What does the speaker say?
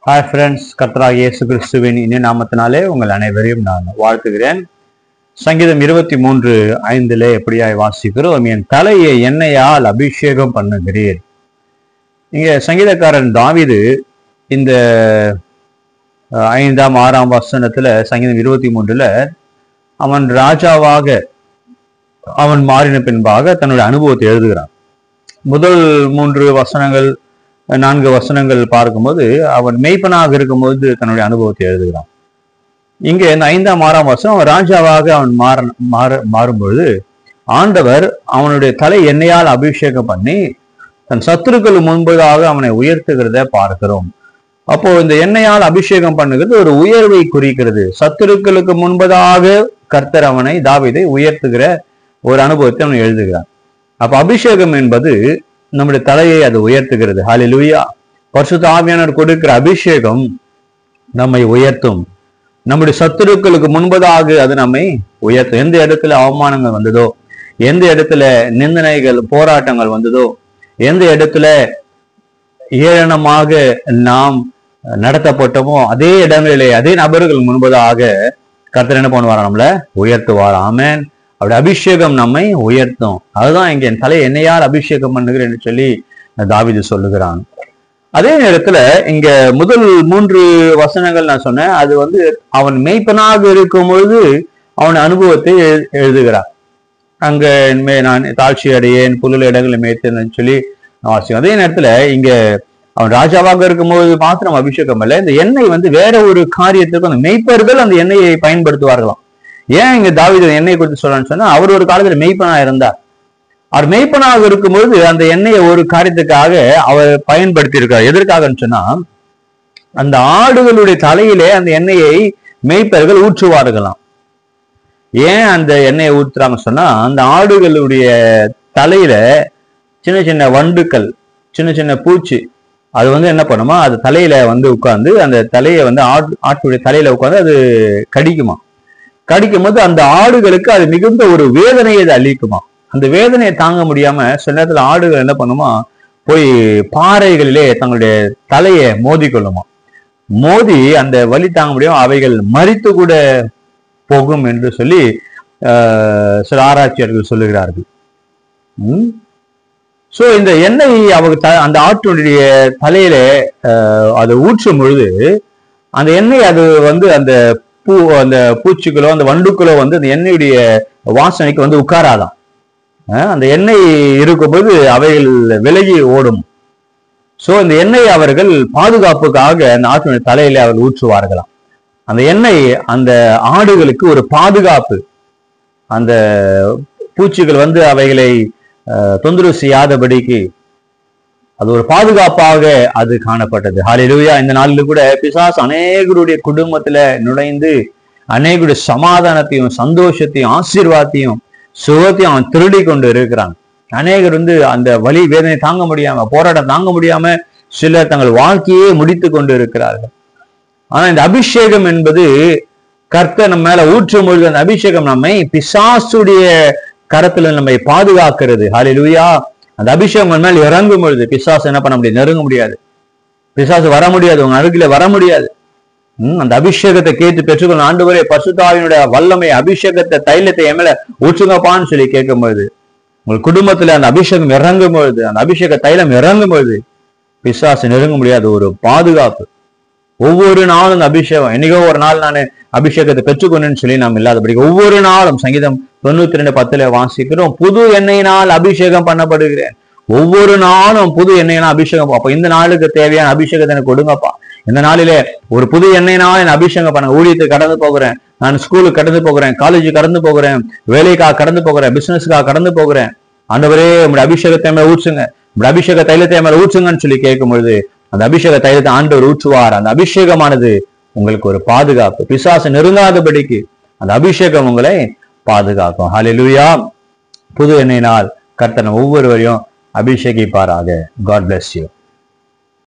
Hi friends, கர்த்தராகிய இயேசு கிறிஸ்துவின் இனிய நாமத்தினாலே உங்கள் அனைவரையும் நான் வாழ்த்துகிறேன். சங்கீதம் 23:5 எப்படியாய் வாசிக்கிறோம், என் தலையை எண்ணெயால் அபிஷேகம் பண்ணுகிறேன். இங்க சங்கீதக்காரன் தாவீது இந்த 5ஆம் 6ஆம் வசனத்துல சங்கீதம் 23 அவன் ராஜாவாக அவன் மாறின பின்பாக தன்னுடைய அனுபவத்தை எழுதுகிறான். முதல் 4 வசனங்கள் பார்க்கும்போது அவன் மெய்ப்பனாக இருக்கும்போது தன்னுடைய அனுபவத்தை எழுதுகிறான். இங்க இந்த 5ஆம் 6ஆம் வசனம் அவன் ராஜாவாக அவன் மாறும்பொழுது ஆண்டவர் அவனுடைய தலை எண்ணெயால் அபிஷேகம் பண்ணி தன் சத்துருக்கள் முன்பதாக அவனை உயர்த்துகிறத பார்க்கிறோம். அப்போ இந்த எண்ணெயால் அபிஷேகம் பண்ணுகிறது ஒரு உயர்வை குறிக்கிறது. சத்துருக்களுக்கு முன்பதாக கர்த்தர் அவனை தாவீதை உயர்த்துகிற ஒரு அனுபவத்தை அவன் எழுதுகிறான். அப்ப அபிஷேகம் என்பது நம்முடைய தலையை அது உயர்த்துகிறது. ஹல்லேலூயா. பரிசுத்த ஆவியானவர் கொடுக்கிற அபிஷேகம் நம்மை உயர்த்தும். நம்முடைய சத்துருக்களுக்கு முன்பதாக அது நம்மை உயர்த்தும். எந்த இடத்துல அவமானங்கள் வந்ததோ, எந்த இடத்துல நிந்தனைகள் போராட்டங்கள் வந்ததோ, எந்த இடத்துல ஏளனமாக நாம் நடத்தப்பட்டோமோ அதே இடங்களிலே அதே நபர்கள் முன்பதாக கர்த்தர் என்ன பண்ணுவாரா, நம்மள உயர்த்துவார். ஆமென். அவருடைய அபிஷேகம் நம்மை உயர்த்தும். அதுதான் இங்க என் தலை எண்ணெயால் அபிஷேகம் பண்ணுகிறேன் என்று சொல்லி தாவீது சொல்லுகிறான். அதே நேரத்துல இங்க முதல் 3 வசனங்கள் நான் சொன்னேன், அது அவன் மெய்ப்பனாக இருக்கும் பொழுது அவன் அனுபவத்தை எழுதுகிறான். அங்க நான் தாழ்ச்சி அடையேன், புல்லுள்ள இடங்களை மேய்த்தேன்னு சொல்லி வாசிக்கும். அதே நேரத்துல இங்க அவன் ராஜாவாக இருக்கும்போது மாத்திரம் அபிஷேகம் அல்ல, இந்த எண்ணெய் வேற ஒரு காரியத்துக்கு அந்த மெய்ப்பர்கள் அந்த எண்ணெயை பயன்படுத்துவார்களாம். ஏன் இங்க தாவீது எண்ணெய் குறித்து சொல்லலாம்னு சொன்னா, அவர் ஒரு காலத்துல மெய்ப்பனா இருந்தார். அவர் மெய்ப்பனாக இருக்கும்போது அந்த எண்ணெயை ஒரு காரியத்துக்காக அவர் பயன்படுத்தி இருக்கார். எதற்காகன்னு சொன்னா, அந்த ஆடுகளுடைய தலையிலே அந்த எண்ணெயை மெய்ப்பர்கள் ஊற்றுவார்களாம். ஏன் அந்த எண்ணெயை ஊற்றுறாங்க சொன்னா, அந்த ஆடுகளுடைய தலையில சின்ன சின்ன வண்டுக்கள், சின்ன சின்ன பூச்சி, அது என்ன பண்ணுமா, அது தலையில உட்கார்ந்து அந்த தலையை ஆட்டுடைய தலையில உட்கார்ந்து அது கடிக்குமா. கடிக்கும் போது அந்த ஆடுகளுக்கு அது மிகுந்த ஒரு வேதனையை அது அளிக்குமா. அந்த வேதனையை தாங்க முடியாம சில நேரத்துல ஆடுகள் என்ன பண்ணுமா, போய் பாறைகளிலே தங்களுடைய தலையை மோதி கொள்ளுமா. மோதி அந்த வலி தாங்க முடியாம அவைகள் மரித்து கூட போகும் என்று சொல்லி சில ஆராய்ச்சியாளர்கள் சொல்லுகிறார்கள். சோ இந்த எண்ணெய் அந்த ஆட்டுடைய தலையில அதை ஊற்றும் பொழுது அந்த எண்ணெய் அது அந்த பூச்சிகளோ அந்த வண்டுக்களோ அந்த எண்ணெயுடைய வாசனைக்கு உட்காராதான். அந்த எண்ணெய் இருக்கும்போது அவைகள் விலகி ஓடும். சோ இந்த எண்ணெய் அவர்கள் பாதுகாப்புக்காக அந்த ஆட்டுடைய தலையில அவர்கள் ஊற்றுவார்களாம். அந்த எண்ணெய் அந்த ஆடுகளுக்கு ஒரு பாதுகாப்பு. அந்த பூச்சிகள் அவைகளை தொந்தரவு செய்யாதபடிக்கு அது ஒரு பாதுகாப்பாக அது காணப்பட்டது. ஹல்லேலூயா. இந்த நாளில் கூட பிசாசு அநேகருடைய குடும்பத்துல நுழைந்து அநேகருடைய சமாதானத்தையும் சந்தோஷத்தையும் ஆசீர்வாதத்தையும் சுகத்தையும் அவன் திருடி கொண்டு இருக்கிறான். அநேகர் அந்த வலி வேதனை தாங்க முடியாம, போராட்டம் தாங்க முடியாம சிலர் தங்கள் வாழ்க்கையே முடித்து கொண்டு இருக்கிறார்கள். ஆனா இந்த அபிஷேகம் என்பது கர்த்தர் நம்ம மேல ஊற்றும் பொழுது அந்த அபிஷேகம் நம்மை பிசாசுடைய கரத்துல நம்மை பாதுகாக்கிறது. ஹல்லேலூயா. அந்த அபிஷேகம் மேல் இறங்கும் பொழுது பிசாசு என்ன பண்ண முடியாது, நெருங்க முடியாது. பிசாசு வர முடியாது, உங்க அருகில வர முடியாது. அந்த அபிஷேகத்தை கேட்டு பெற்றுக்கொள்ள ஆண்டவரே பரிசுத்த ஆவியினுடைய வல்லமை அபிஷேகத்தை தைலத்தை என் மேல ஊற்றுங்கப்பான்னு சொல்லி கேட்கும் பொழுது, உங்கள் குடும்பத்துல அந்த அபிஷேகம் இறங்கும் பொழுது, அந்த அபிஷேக தைலம் இறங்கும் பொழுது பிசாசு நெருங்க முடியாது. ஒரு பாதுகாப்பு. ஒவ்வொரு நாளும் அந்த அபிஷேகம், என்னைக்கோ ஒரு நாள் நான் அபிஷேகத்தை பெற்றுக்கொண்டேன்னு சொல்லி நாம் இல்லாதபடி ஒவ்வொரு நாளும் சங்கீதம் 92:10 வாசிக்கிறோம், புது எண்ணெயினால் அபிஷேகம் பண்ணப்படுகிறேன். ஒவ்வொரு நாளும் புது எண்ணெயினால் அபிஷேகம். அப்ப இந்த நாளுக்கு தேவையான அபிஷேகத்தை எனக்கு கொடுங்கப்பா. இந்த நாளிலே ஒரு புது எண்ணெயினால் என் அபிஷேகம் பண்ண. ஊழியத்துக்கு கடந்து போகிறேன், நான் ஸ்கூலுக்கு கடந்து போகிறேன், காலேஜுக்கு கடந்து போகிறேன், வேலைக்காக கடந்து போகிறேன், பிசினஸ்க்காக கடந்து போகிறேன். ஆண்டவரே உங்களுடைய அபிஷேகத்தை மேல ஊற்றுங்க, உங்களுடைய அபிஷேக தைலத்தை மேல ஊற்றுங்கன்னு சொல்லி கேட்கும் பொழுது அந்த அபிஷேக தைலத்தை ஆண்டவர் ஊற்றுவார். அந்த அபிஷேகமானது உங்களுக்கு ஒரு பாதுகாப்பு. பிசாசு நெருங்காதபடிக்கு அந்த அபிஷேகம் உங்களை பாதுகாக்கும். ஹல்லேலூயா. புது எண்ணெயினால் கர்த்தர் ஒவ்வொருவரையும் அபிஷேகிப்பாராக. God bless you.